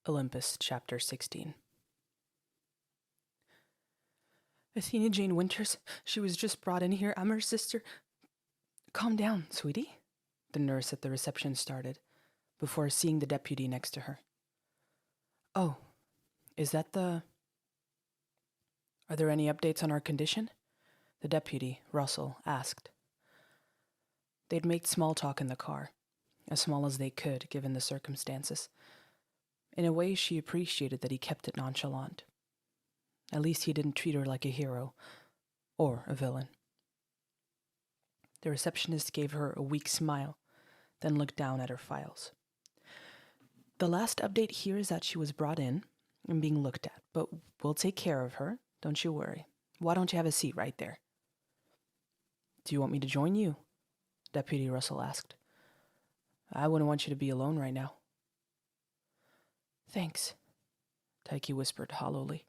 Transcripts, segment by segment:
Olympus, Chapter 16. Athena Jane Winters, she was just brought in here. I'm her sister. Calm down, sweetie, the nurse at the reception started, before seeing the deputy next to her. Oh, is that the... Are there any updates on our condition? The deputy, Russell, asked. They'd made small talk in the car, as small as they could given the circumstances. In a way, she appreciated that he kept it nonchalant. At least he didn't treat her like a hero, or a villain. The receptionist gave her a weak smile, then looked down at her files. The last update here is that she was brought in and being looked at, but we'll take care of her, don't you worry. Why don't you have a seat right there? Do you want me to join you? Deputy Russell asked. I wouldn't want you to be alone right now. Thanks, Taiki whispered hollowly.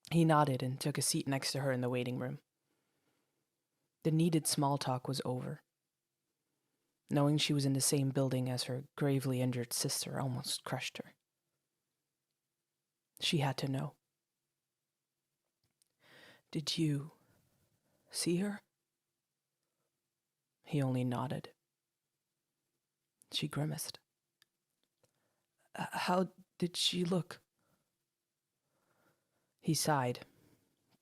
He nodded and took a seat next to her in the waiting room. The needed small talk was over. Knowing she was in the same building as her gravely injured sister almost crushed her. She had to know. Did you see her? He only nodded. She grimaced. How did she look? He sighed,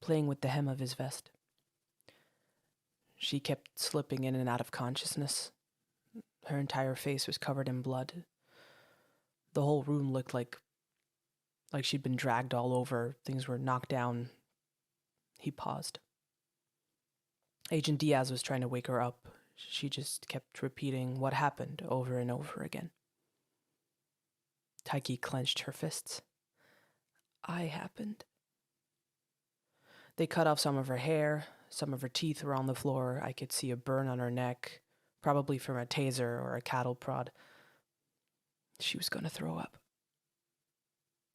playing with the hem of his vest. She kept slipping in and out of consciousness. Her entire face was covered in blood. The whole room looked like she'd been dragged all over. Things were knocked down. He paused. Agent Diaz was trying to wake her up. She just kept repeating what happened over and over again. Taiki clenched her fists. I happened. They cut off some of her hair. Some of her teeth were on the floor. I could see a burn on her neck, probably from a taser or a cattle prod. She was going to throw up.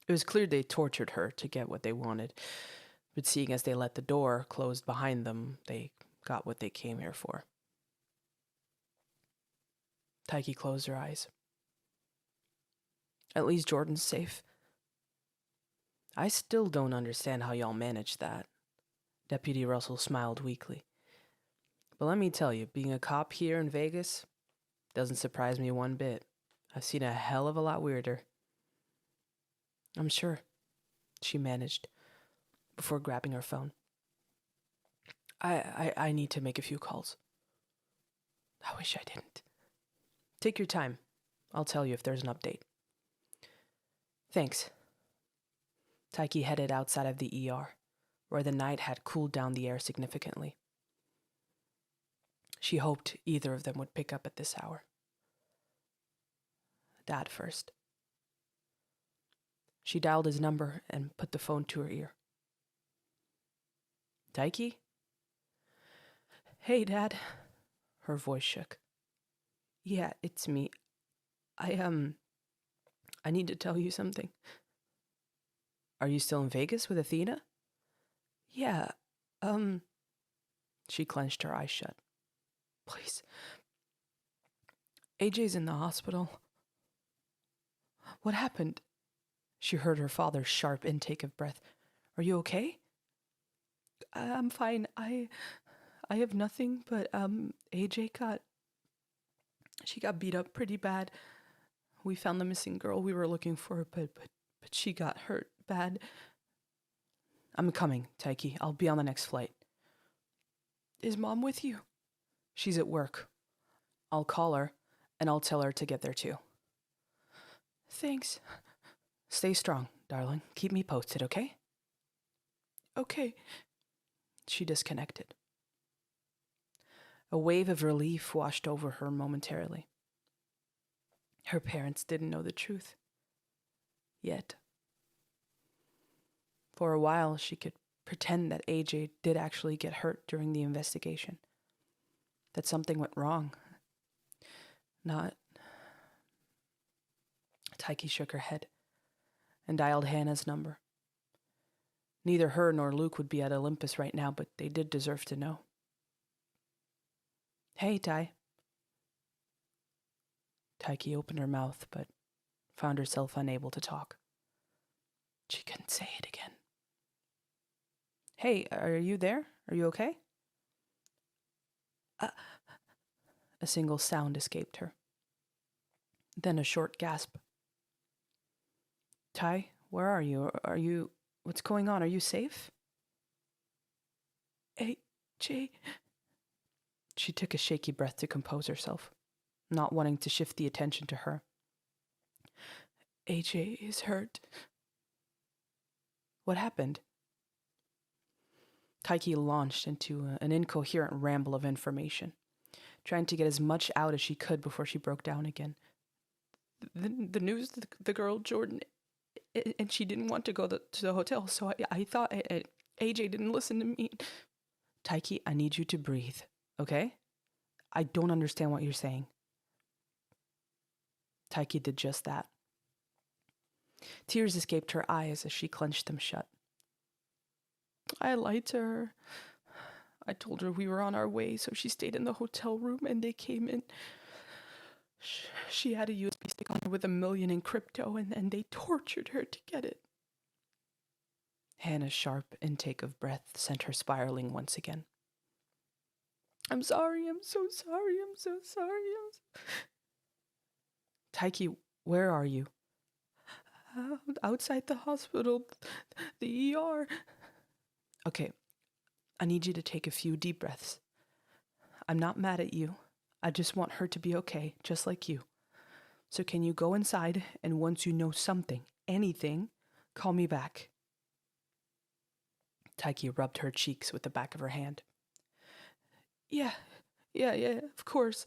It was clear they tortured her to get what they wanted, but seeing as they let the door close behind them, they got what they came here for. Taiki closed her eyes. At least Jordan's safe. I still don't understand how y'all managed that. Deputy Russell smiled weakly. But let me tell you, being a cop here in Vegas doesn't surprise me one bit. I've seen a hell of a lot weirder. I'm sure, she managed, before grabbing her phone. I need to make a few calls. I wish I didn't. Take your time. I'll tell you if there's an update. Thanks. Taiki headed outside of the ER, where the night had cooled down the air significantly. She hoped either of them would pick up at this hour. Dad first. She dialed his number and put the phone to her ear. Taiki? Hey, Dad. Her voice shook. Yeah, it's me. I need to tell you something. Are you still in Vegas with Athena? Yeah, She clenched her eyes shut. Please. AJ's in the hospital. What happened? She heard her father's sharp intake of breath. Are you okay? I'm fine. I have nothing, but AJ got beat up pretty bad. We found the missing girl we were looking for, but she got hurt bad. I'm coming, Taiki. I'll be on the next flight. Is Mom with you? She's at work. I'll call her, and I'll tell her to get there too. Thanks. Stay strong, darling. Keep me posted, okay? Okay. She disconnected. A wave of relief washed over her momentarily. Her parents didn't know the truth. Yet. For a while, she could pretend that AJ did actually get hurt during the investigation. That something went wrong. Not... Taiki shook her head and dialed Hannah's number. Neither her nor Luke would be at Olympus right now, but they did deserve to know. Hey, Ty. Taiki opened her mouth, but found herself unable to talk. She couldn't say it again. Hey, are you there? Are you okay? A single sound escaped her. Then a short gasp. Ty, where are you? What's going on? Are you safe? AJ. She took a shaky breath to compose herself, not wanting to shift the attention to her. AJ is hurt. What happened? Taiki launched into an incoherent ramble of information, trying to get as much out as she could before she broke down again. The news, the girl, Jordan, and she didn't want to go to the hotel, so I thought AJ didn't listen to me. Taiki, I need you to breathe, okay? I don't understand what you're saying. Taiki did just that. Tears escaped her eyes as she clenched them shut. I lied to her. I told her we were on our way, so she stayed in the hotel room and they came in. She had a USB stick on her with $1 million in crypto, and they tortured her to get it. Hannah's sharp intake of breath sent her spiraling once again. I'm sorry, I'm so sorry, I'm so sorry. Taiki, where are you? Outside the hospital, the ER. Okay, I need you to take a few deep breaths. I'm not mad at you. I just want her to be okay, just like you. So can you go inside, and once you know something, anything, call me back. Taiki rubbed her cheeks with the back of her hand. Yeah, of course.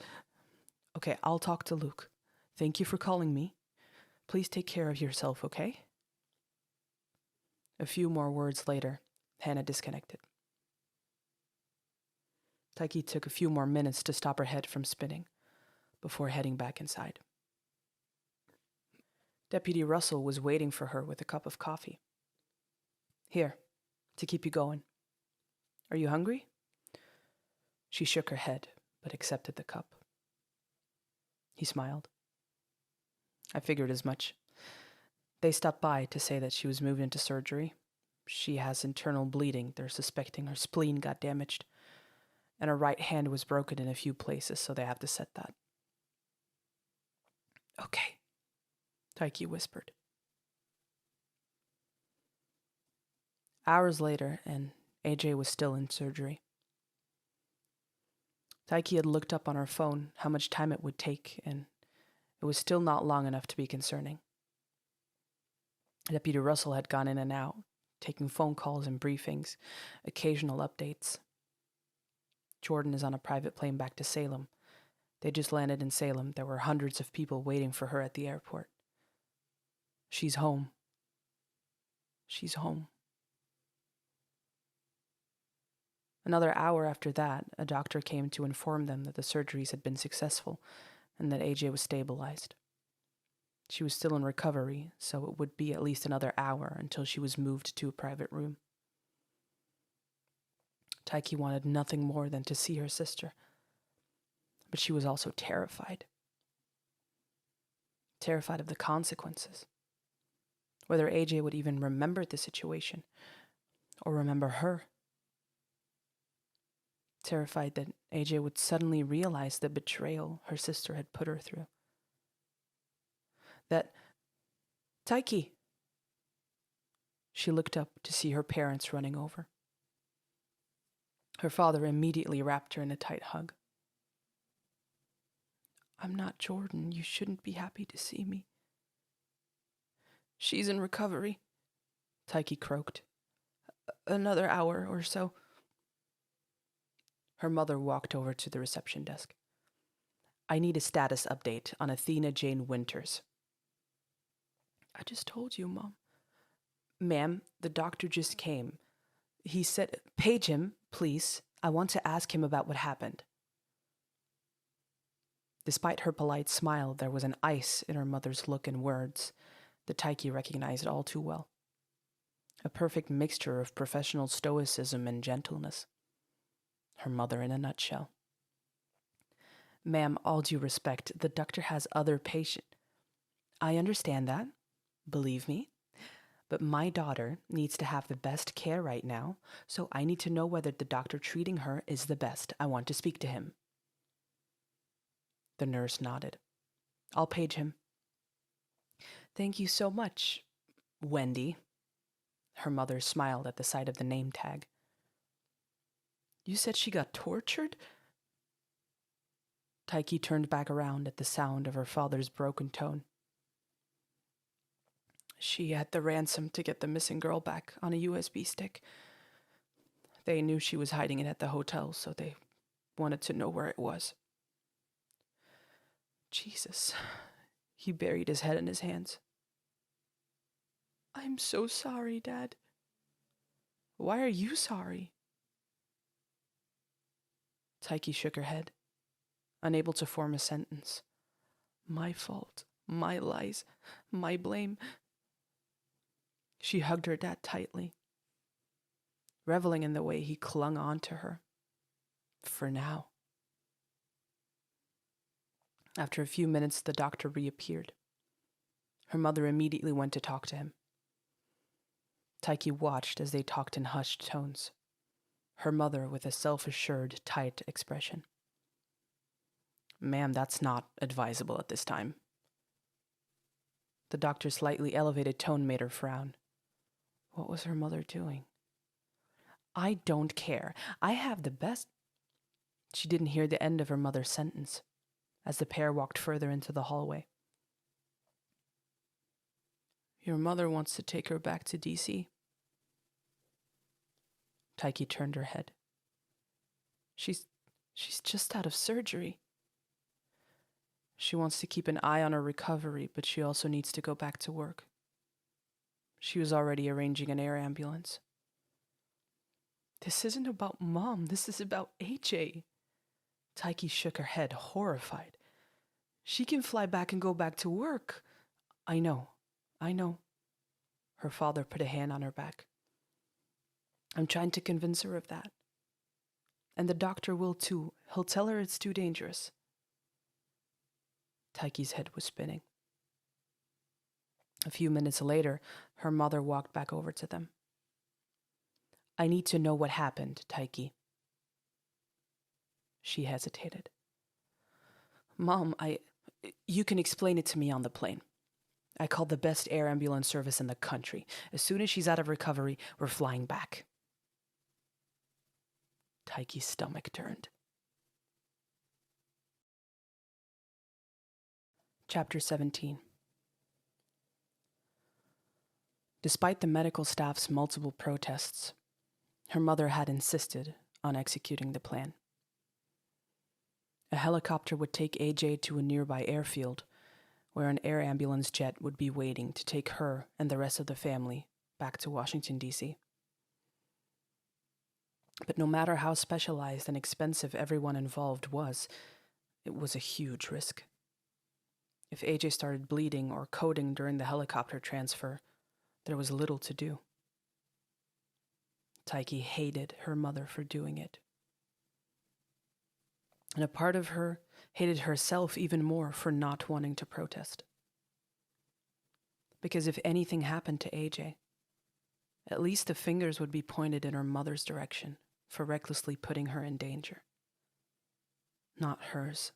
Okay, I'll talk to Luke. Thank you for calling me. Please take care of yourself, okay? A few more words later, Hannah disconnected. Taiki took a few more minutes to stop her head from spinning before heading back inside. Deputy Russell was waiting for her with a cup of coffee. Here, to keep you going. Are you hungry? She shook her head, but accepted the cup. He smiled. I figured as much. They stopped by to say that she was moved into surgery. She has internal bleeding. They're suspecting her spleen got damaged, and her right hand was broken in a few places, so they have to set that. Okay, Taiki whispered. Hours later, and AJ was still in surgery. Taiki had looked up on her phone how much time it would take, and it was still not long enough to be concerning. Deputy Russell had gone in and out, taking phone calls and briefings, occasional updates. Jordan is on a private plane back to Salem. They just landed in Salem. There were hundreds of people waiting for her at the airport. She's home. She's home. Another hour after that, a doctor came to inform them that the surgeries had been successful and that AJ was stabilized. She was still in recovery, so it would be at least another hour until she was moved to a private room. Taiki wanted nothing more than to see her sister, but she was also terrified. Terrified of the consequences. Whether AJ would even remember the situation, or remember her. Terrified that AJ would suddenly realize the betrayal her sister had put her through. That, Taiki. She looked up to see her parents running over. Her father immediately wrapped her in a tight hug. I'm not Jordan. You shouldn't be happy to see me. She's in recovery, Taiki croaked. Another hour or so. Her mother walked over to the reception desk. I need a status update on Athena Jane Winters. I just told you, Mom. Ma'am, the doctor just came. He said, page him, please. I want to ask him about what happened. Despite her polite smile, there was an ice in her mother's look and words that Taiki recognized all too well. A perfect mixture of professional stoicism and gentleness. Her mother in a nutshell. Ma'am, all due respect, the doctor has other patients. I understand that, believe me. But my daughter needs to have the best care right now, so I need to know whether the doctor treating her is the best. I want to speak to him. The nurse nodded. I'll page him. Thank you so much, Wendy. Her mother smiled at the sight of the name tag. You said she got tortured? Taiki turned back around at the sound of her father's broken tone. She had the ransom to get the missing girl back on a USB stick. They knew she was hiding it at the hotel, so they wanted to know where it was. Jesus. He buried his head in his hands. I'm so sorry, Dad. Why are you sorry? Taiki shook her head, unable to form a sentence. My fault, my lies, my blame. She hugged her dad tightly, reveling in the way he clung on to her. For now. After a few minutes, the doctor reappeared. Her mother immediately went to talk to him. Taiki watched as they talked in hushed tones, her mother with a self-assured, tight expression. Ma'am, that's not advisable at this time. The doctor's slightly elevated tone made her frown. What was her mother doing? I don't care. I have the best... She didn't hear the end of her mother's sentence as the pair walked further into the hallway. Your mother wants to take her back to D.C. Taiki turned her head. She's just out of surgery. She wants to keep an eye on her recovery, but she also needs to go back to work. She was already arranging an air ambulance. This isn't about Mom. This is about AJ. Taiki shook her head, horrified. She can fly back and go back to work. I know. Her father put a hand on her back. I'm trying to convince her of that. And the doctor will too. He'll tell her it's too dangerous. Taiki's head was spinning. A few minutes later, her mother walked back over to them. I need to know what happened, Taiki. She hesitated. Mom, you can explain it to me on the plane. I called the best air ambulance service in the country. As soon as she's out of recovery, we're flying back. Taiki's stomach turned. Chapter 17. Despite the medical staff's multiple protests, her mother had insisted on executing the plan. A helicopter would take AJ to a nearby airfield, where an air ambulance jet would be waiting to take her and the rest of the family back to Washington, D.C. But no matter how specialized and expensive everyone involved was, it was a huge risk. If AJ started bleeding or coding during the helicopter transfer, there was little to do. Taiki hated her mother for doing it. And a part of her hated herself even more for not wanting to protest. Because if anything happened to AJ, at least the fingers would be pointed in her mother's direction for recklessly putting her in danger. Not hers.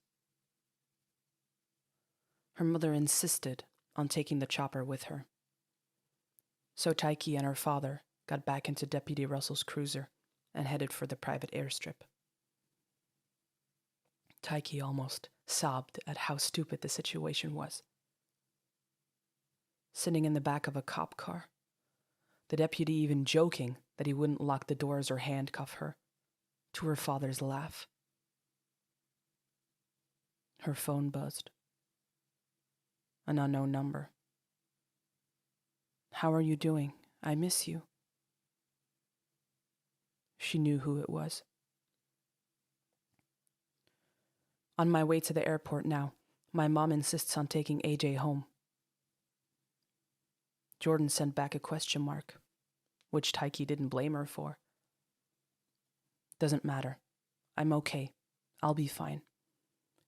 Her mother insisted on taking the chopper with her. So Taiki and her father got back into Deputy Russell's cruiser and headed for the private airstrip. Taiki almost sobbed at how stupid the situation was. Sitting in the back of a cop car, the deputy even joking that he wouldn't lock the doors or handcuff her, to her father's laugh. Her phone buzzed. An unknown number. How are you doing? I miss you. She knew who it was. On my way to the airport now, my mom insists on taking AJ home. Jordan sent back a question mark, which Taiki didn't blame her for. Doesn't matter. I'm okay. I'll be fine.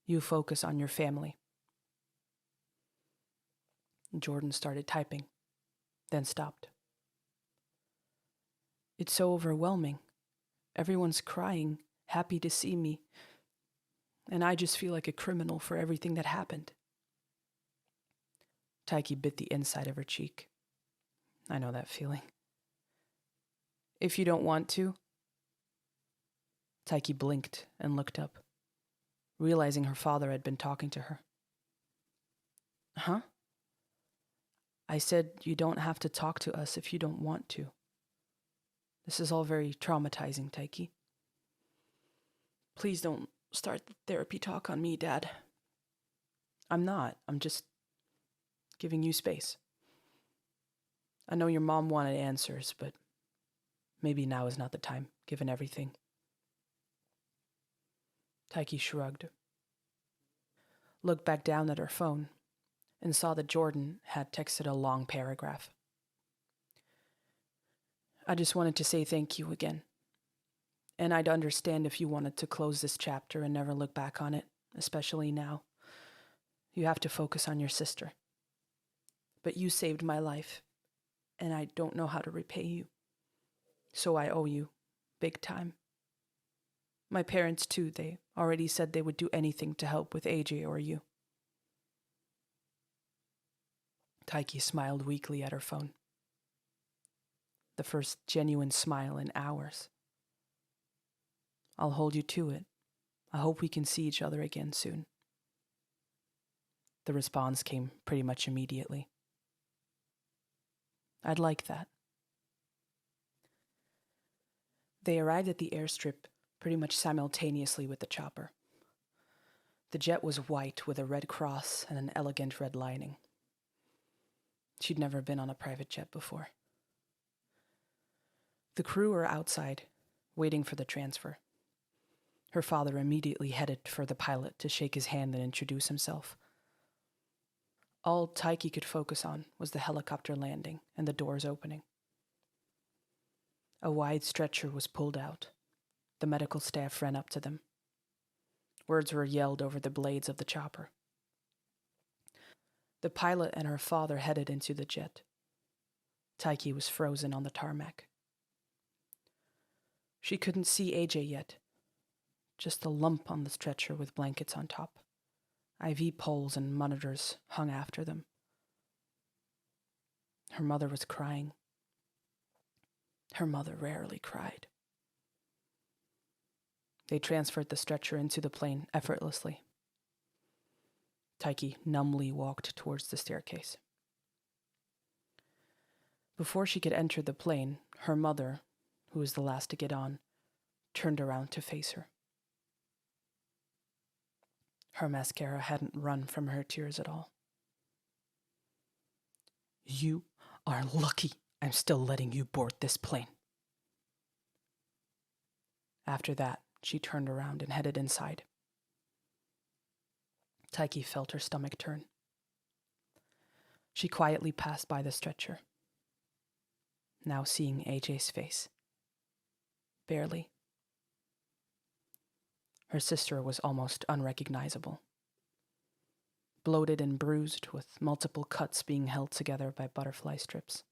You focus on your family. Jordan started typing, then stopped. It's so overwhelming. Everyone's crying, happy to see me, and I just feel like a criminal for everything that happened. Taiki bit the inside of her cheek. I know that feeling. If you don't want to. Taiki blinked and looked up, realizing her father had been talking to her. Huh? I said you don't have to talk to us if you don't want to. This is all very traumatizing, Taiki. Please don't start the therapy talk on me, Dad. I'm not. I'm just giving you space. I know your mom wanted answers, but maybe now is not the time, given everything. Taiki shrugged, looked back down at her phone, and saw that Jordan had texted a long paragraph. I just wanted to say thank you again. And I'd understand if you wanted to close this chapter and never look back on it, especially now. You have to focus on your sister. But you saved my life, and I don't know how to repay you. So I owe you, big time. My parents, too, they already said they would do anything to help with AJ or you. Taiki smiled weakly at her phone. The first genuine smile in hours. I'll hold you to it. I hope we can see each other again soon. The response came pretty much immediately. I'd like that. They arrived at the airstrip pretty much simultaneously with the chopper. The jet was white with a red cross and an elegant red lining. She'd never been on a private jet before. The crew were outside, waiting for the transfer. Her father immediately headed for the pilot to shake his hand and introduce himself. All Taiki could focus on was the helicopter landing and the doors opening. A wide stretcher was pulled out. The medical staff ran up to them. Words were yelled over the blades of the chopper. The pilot and her father headed into the jet. Taiki was frozen on the tarmac. She couldn't see AJ yet. Just a lump on the stretcher with blankets on top. IV poles and monitors hung after them. Her mother was crying. Her mother rarely cried. They transferred the stretcher into the plane effortlessly. Taiki numbly walked towards the staircase. Before she could enter the plane, her mother, who was the last to get on, turned around to face her. Her mascara hadn't run from her tears at all. You are lucky I'm still letting you board this plane. After that, she turned around and headed inside. Taiki felt her stomach turn. She quietly passed by the stretcher, now seeing AJ's face. Barely. Her sister was almost unrecognizable. Bloated and bruised, with multiple cuts being held together by butterfly strips.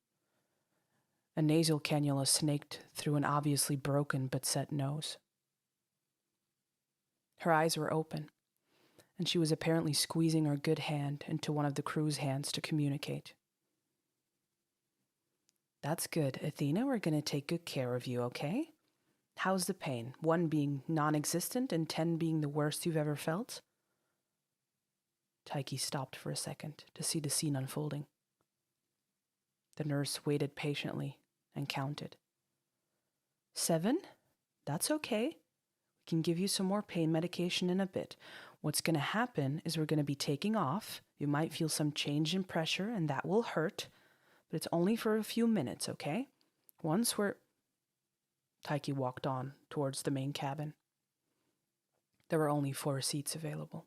A nasal cannula snaked through an obviously broken but set nose. Her eyes were open, and she was apparently squeezing her good hand into one of the crew's hands to communicate. That's good, Athena. We're going to take good care of you, okay? How's the pain? 1 being non-existent and 10 being the worst you've ever felt? Taiki stopped for a second to see the scene unfolding. The nurse waited patiently and counted. 7? That's okay. We can give you some more pain medication in a bit. What's going to happen is we're going to be taking off. You might feel some change in pressure, and that will hurt, but it's only for a few minutes, okay? Once we're... Taiki walked on towards the main cabin. There were only 4 seats available.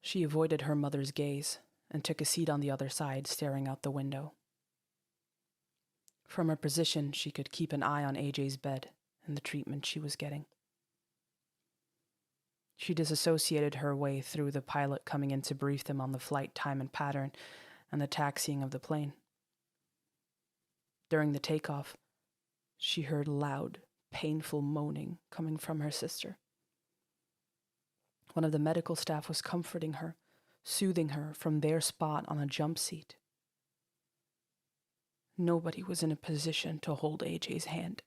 She avoided her mother's gaze and took a seat on the other side, staring out the window. From her position, she could keep an eye on AJ's bed and the treatment she was getting. She disassociated her way through the pilot coming in to brief them on the flight time and pattern and the taxiing of the plane. During the takeoff, she heard loud, painful moaning coming from her sister. One of the medical staff was comforting her, soothing her from their spot on a jump seat. Nobody was in a position to hold AJ's hand.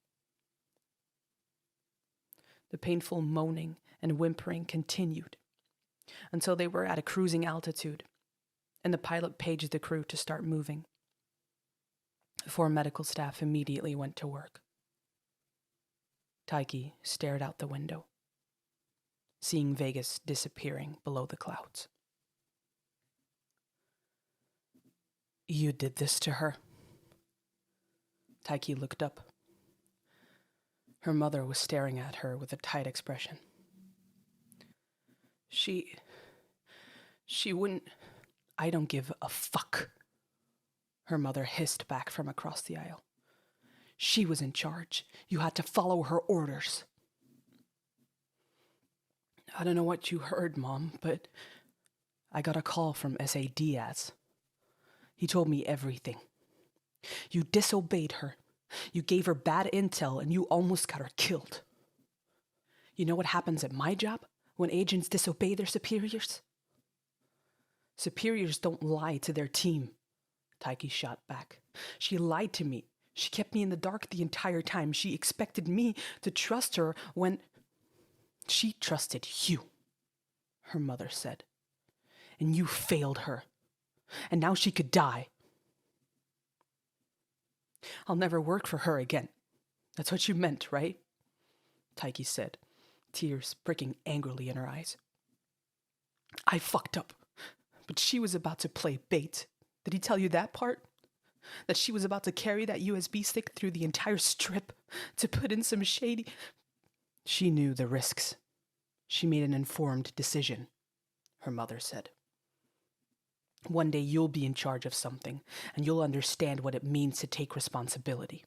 The painful moaning and whimpering continued until they were at a cruising altitude, and the pilot paged the crew to start moving. The 4 medical staff immediately went to work. Taiki stared out the window, seeing Vegas disappearing below the clouds. "You did this to her?" Taiki looked up. Her mother was staring at her with a tight expression. She wouldn't... "I don't give a fuck," her mother hissed back from across the aisle. "She was in charge. You had to follow her orders." "I don't know what you heard, Mom, but I got a call from S.A. Diaz. He told me everything. You disobeyed her. You gave her bad intel, and you almost got her killed. You know what happens at my job when agents disobey their superiors?" "Superiors don't lie to their team," Taiki shot back. "She lied to me. She kept me in the dark the entire time. She expected me to trust her when she trusted you," her mother said. "And you failed her. And now she could die." "I'll never work for her again. That's what you meant, right?" Taiki said, tears pricking angrily in her eyes. "I fucked up, but she was about to play bait. Did he tell you that part? That she was about to carry that USB stick through the entire strip to put in some shady..." "She knew the risks. She made an informed decision," her mother said. "One day you'll be in charge of something, and you'll understand what it means to take responsibility.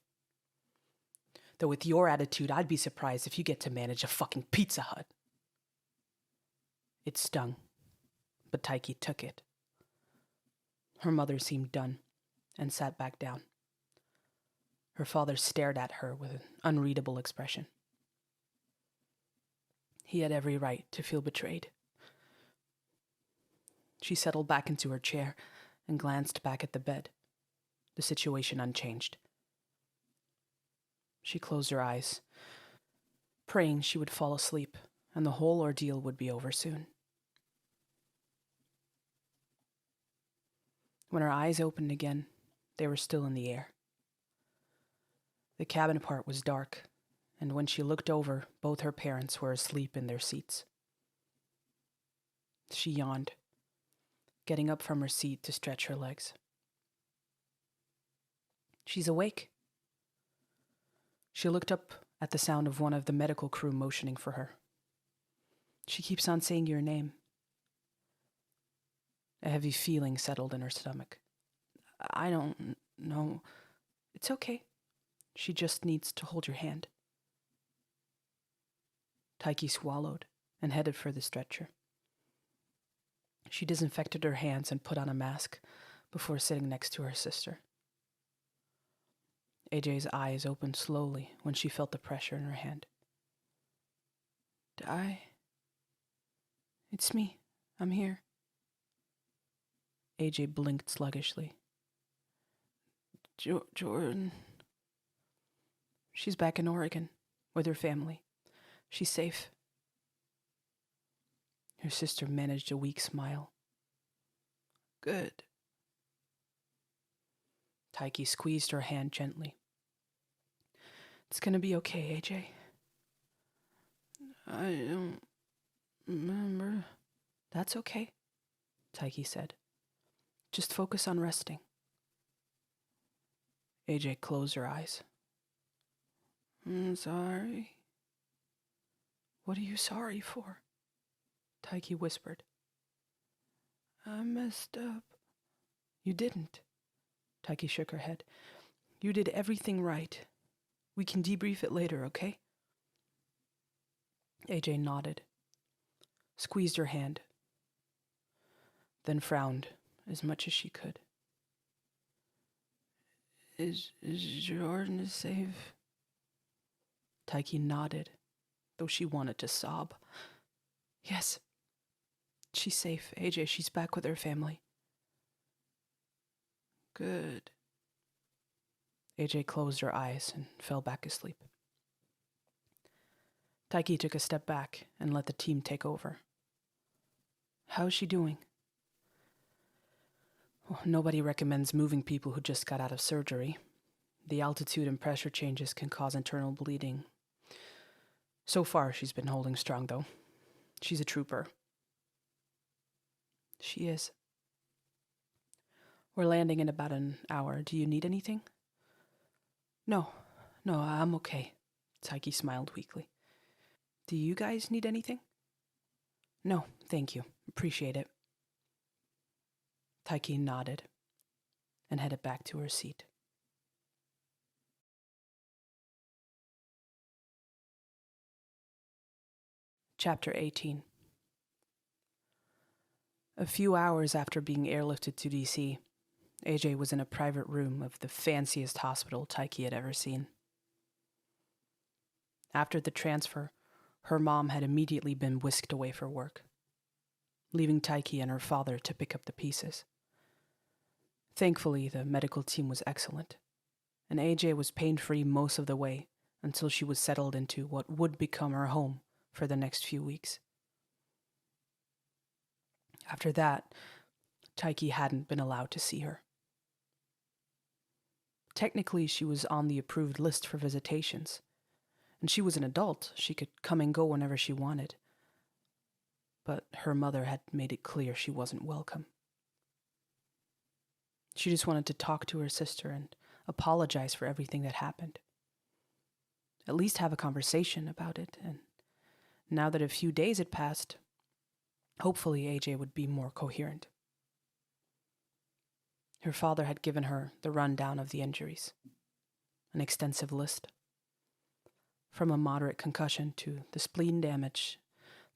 Though with your attitude, I'd be surprised if you get to manage a fucking Pizza Hut." It stung, but Taiki took it. Her mother seemed done and sat back down. Her father stared at her with an unreadable expression. He had every right to feel betrayed. She settled back into her chair and glanced back at the bed, the situation unchanged. She closed her eyes, praying she would fall asleep and the whole ordeal would be over soon. When her eyes opened again, they were still in the air. The cabin part was dark, and when she looked over, both her parents were asleep in their seats. She yawned, getting up from her seat to stretch her legs. "She's awake." She looked up at the sound of one of the medical crew motioning for her. "She keeps on saying your name." A heavy feeling settled in her stomach. "I don't know. It's okay. She just needs to hold your hand." Taiki swallowed and headed for the stretcher. She disinfected her hands and put on a mask before sitting next to her sister. AJ's eyes opened slowly when she felt the pressure in her hand. "Di? It's me. I'm here." AJ blinked sluggishly. Jordan. "She's back in Oregon with her family. She's safe." Her sister managed a weak smile. "Good." Taiki squeezed her hand gently. "It's gonna be okay, AJ." "I don't remember." "That's okay," Taiki said. "Just focus on resting." AJ closed her eyes. "I'm sorry." "What are you sorry for?" Taiki whispered. "I messed up." "You didn't." Taiki shook her head. "You did everything right. We can debrief it later, okay?" AJ nodded. squeezed her hand, then frowned as much as she could. Is Jordan safe? Taiki nodded, though she wanted to sob. Yes, she's safe, AJ. She's back with her family. Good. AJ closed her eyes and fell back asleep. Taiki took a step back and let the team take over. How's she doing? Well, nobody recommends moving people who just got out of surgery. The altitude and pressure changes can cause internal bleeding. So far, she's been holding strong, though. She's a trooper. She is. We're landing in about an hour. Do you need anything? No, I'm okay. Taiki smiled weakly. Do you guys need anything? No, thank you. Appreciate it. Taiki nodded and headed back to her seat. Chapter 18. A few hours after being airlifted to DC, AJ was in a private room of the fanciest hospital Taiki had ever seen. After the transfer, her mom had immediately been whisked away for work, leaving Taiki and her father to pick up the pieces. Thankfully, the medical team was excellent, and AJ was pain-free most of the way until she was settled into what would become her home for the next few weeks. After that, Taiki hadn't been allowed to see her. Technically, she was on the approved list for visitations, and she was an adult. She could come and go whenever she wanted. But her mother had made it clear she wasn't welcome. She just wanted to talk to her sister and apologize for everything that happened. At least have a conversation about it, and now that a few days had passed, hopefully AJ would be more coherent. Her father had given her the rundown of the injuries, an extensive list. From a moderate concussion to the spleen damage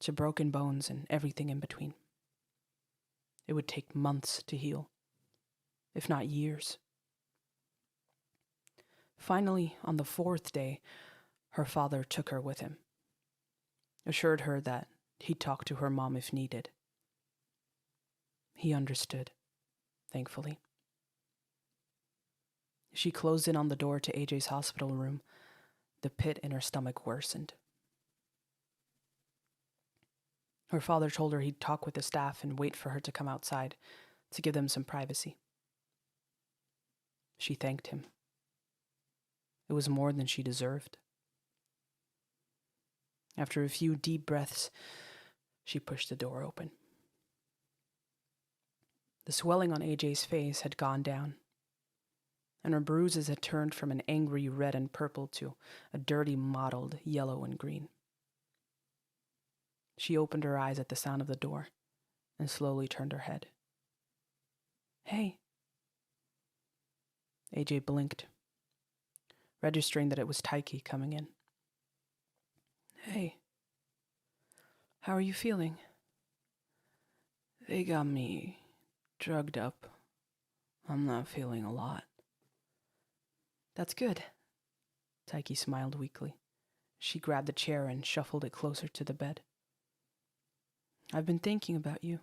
to broken bones and everything in between. It would take months to heal, if not years. Finally, on the 4th day, her father took her with him, assured her that he'd talk to her mom if needed. He understood, thankfully. She closed in on the door to AJ's hospital room. The pit in her stomach worsened. Her father told her he'd talk with the staff and wait for her to come outside to give them some privacy. She thanked him. It was more than she deserved. After a few deep breaths, she pushed the door open. The swelling on AJ's face had gone down, and her bruises had turned from an angry red and purple to a dirty mottled yellow and green. She opened her eyes at the sound of the door and slowly turned her head. Hey. AJ blinked, registering that it was Taiki coming in. Hey. How are you feeling? They got me drugged up. I'm not feeling a lot. That's good. Taiki smiled weakly. She grabbed the chair and shuffled it closer to the bed. I've been thinking about you.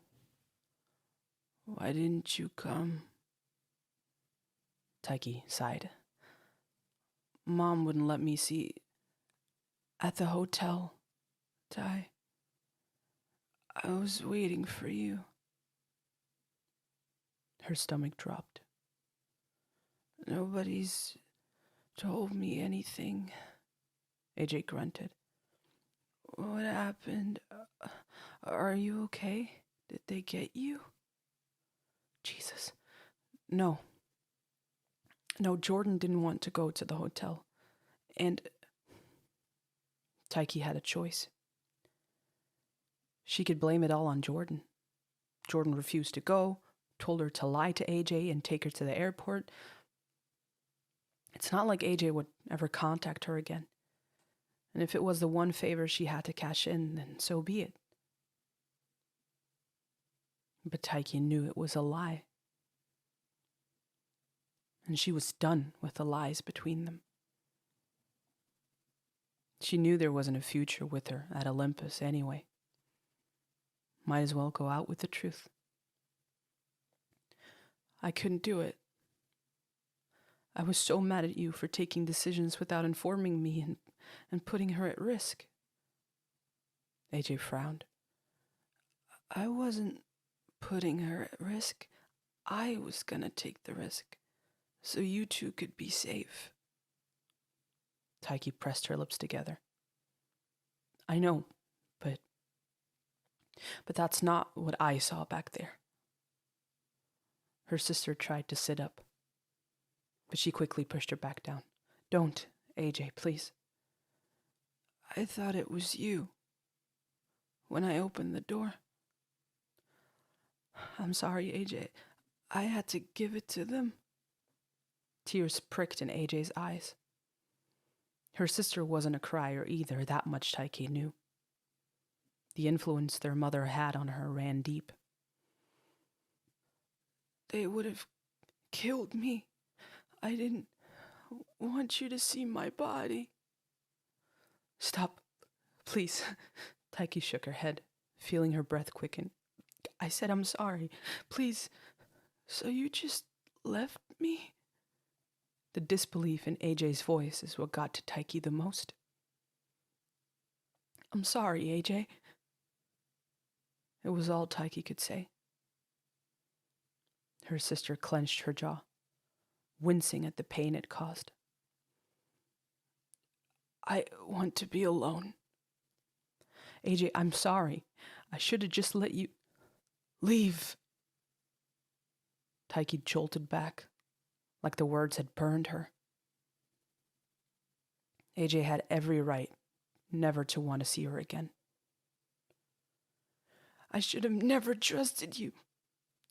Why didn't you come? Taiki sighed. Mom wouldn't let me see at the hotel, Tai. I was waiting for you. Her stomach dropped. Nobody's told me anything, AJ grunted. What happened? Are you okay? Did they get you? Jesus. No, Jordan didn't want to go to the hotel. And Taiki had a choice. She could blame it all on Jordan. Jordan refused to go, told her to lie to AJ and take her to the airport. It's not like AJ would ever contact her again. And if it was the one favor she had to cash in, then so be it. But Taiki knew it was a lie. And she was done with the lies between them. She knew there wasn't a future with her at Olympus anyway. Might as well go out with the truth. I couldn't do it. I was so mad at you for taking decisions without informing me and putting her at risk. AJ frowned. I wasn't putting her at risk. I was gonna take the risk, so you two could be safe. Taiki pressed her lips together. I know, but that's not what I saw back there. Her sister tried to sit up, but she quickly pushed her back down. Don't, AJ, please. I thought it was you when I opened the door. I'm sorry, AJ. I had to give it to them. Tears pricked in AJ's eyes. Her sister wasn't a crier either, that much Taiki knew. The influence their mother had on her ran deep. They would have killed me. I didn't want you to see my body. Stop, please. Taiki shook her head, feeling her breath quicken. I said I'm sorry. Please. So you just left me? The disbelief in AJ's voice is what got to Taiki the most. I'm sorry, AJ. It was all Taiki could say. Her sister clenched her jaw, wincing at the pain it caused. I want to be alone. AJ, I'm sorry. I should have just let you leave. Taiki jolted back, like the words had burned her. AJ had every right never to want to see her again. I should have never trusted you.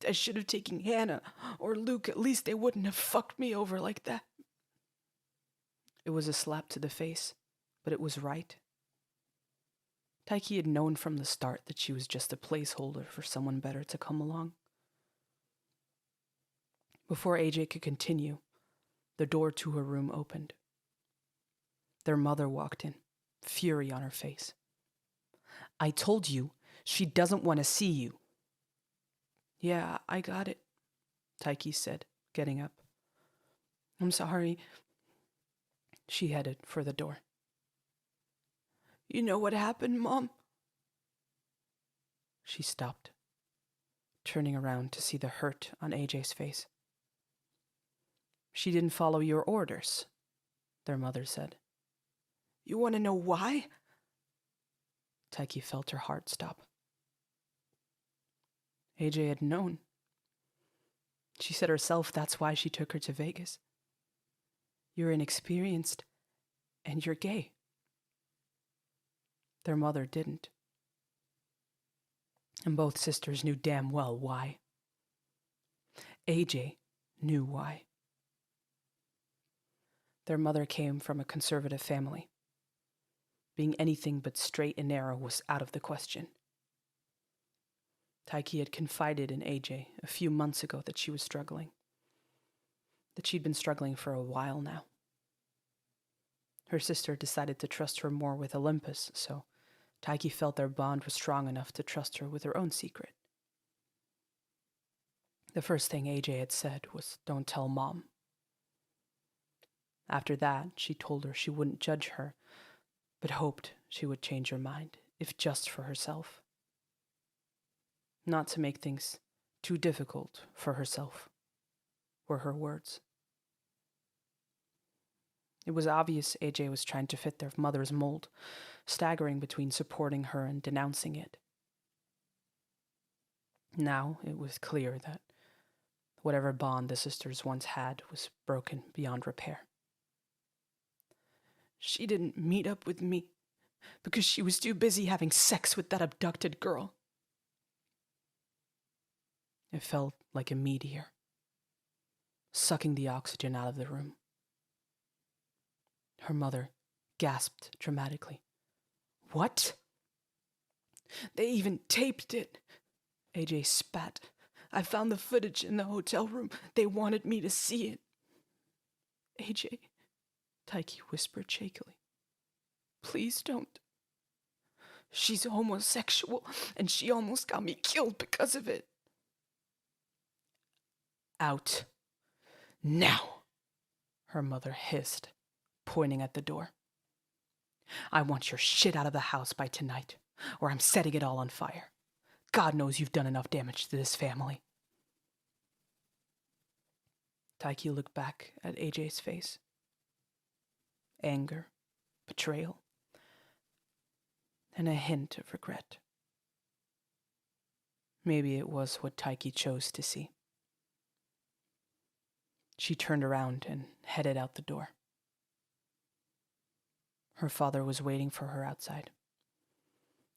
I should have taken Hannah or Luke. At least they wouldn't have fucked me over like that. It was a slap to the face, but it was right. Taiki had known from the start that she was just a placeholder for someone better to come along. Before AJ could continue, the door to her room opened. Their mother walked in, fury on her face. I told you, she doesn't want to see you. Yeah, I got it, Taiki said, getting up. I'm sorry. She headed for the door. You know what happened, Mom? She stopped, turning around to see the hurt on AJ's face. She didn't follow your orders, their mother said. You want to know why? Taiki felt her heart stop. AJ had known. She said herself that's why she took her to Vegas. You're inexperienced, and you're gay. Their mother didn't. And both sisters knew damn well why. AJ knew why. Their mother came from a conservative family. Being anything but straight and narrow was out of the question. Taiki had confided in AJ a few months ago that she was struggling. That she'd been struggling for a while now. Her sister decided to trust her more with Olympus, so Taiki felt their bond was strong enough to trust her with her own secret. The first thing AJ had said was, "Don't tell Mom." After that, she told her she wouldn't judge her, but hoped she would change her mind, if just for herself. Not to make things too difficult for herself, were her words. It was obvious AJ was trying to fit their mother's mold, staggering between supporting her and denouncing it. Now it was clear that whatever bond the sisters once had was broken beyond repair. She didn't meet up with me because she was too busy having sex with that abducted girl. It felt like a meteor, sucking the oxygen out of the room. Her mother gasped dramatically. What? They even taped it. AJ spat. I found the footage in the hotel room. They wanted me to see it. AJ, Taiki whispered shakily. Please don't. She's homosexual, and she almost got me killed because of it. Out. Now, her mother hissed, pointing at the door. I want your shit out of the house by tonight, or I'm setting it all on fire. God knows you've done enough damage to this family. Taiki looked back at AJ's face. Anger, betrayal, and a hint of regret. Maybe it was what Taiki chose to see. She turned around and headed out the door. Her father was waiting for her outside.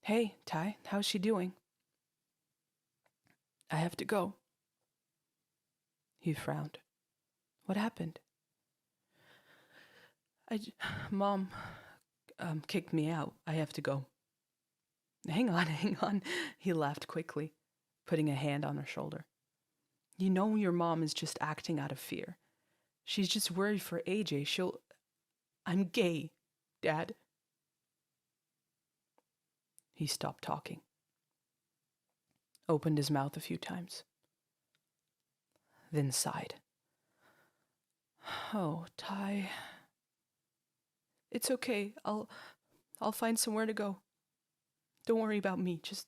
Hey, Tai, how's she doing? I have to go. He frowned. What happened? Mom kicked me out. I have to go. Hang on. He laughed quickly, putting a hand on her shoulder. You know your mom is just acting out of fear. She's just worried for AJ. I'm gay, Dad. He stopped talking. Opened his mouth a few times. Then sighed. Oh, Tai. It's okay. I'll find somewhere to go. Don't worry about me. Just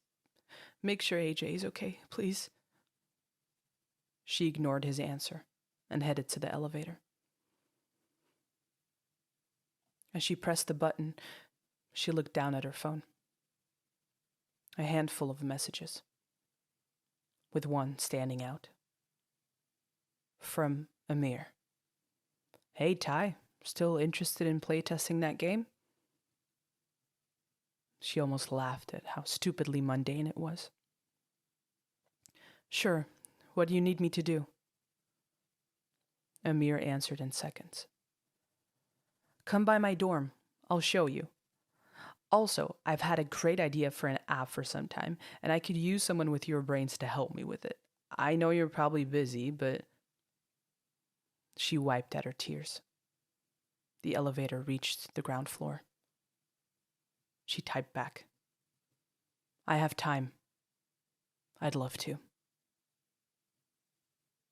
make sure AJ is okay, please. She ignored his answer and headed to the elevator. As she pressed the button, she looked down at her phone. A handful of messages, with one standing out. From Amir. Hey, Tai, still interested in playtesting that game? She almost laughed at how stupidly mundane it was. Sure, what do you need me to do? Amir answered in seconds. Come by my dorm, I'll show you. Also, I've had a great idea for an app for some time, and I could use someone with your brains to help me with it. I know you're probably busy, but... She wiped at her tears. The elevator reached the ground floor. She typed back. I have time. I'd love to.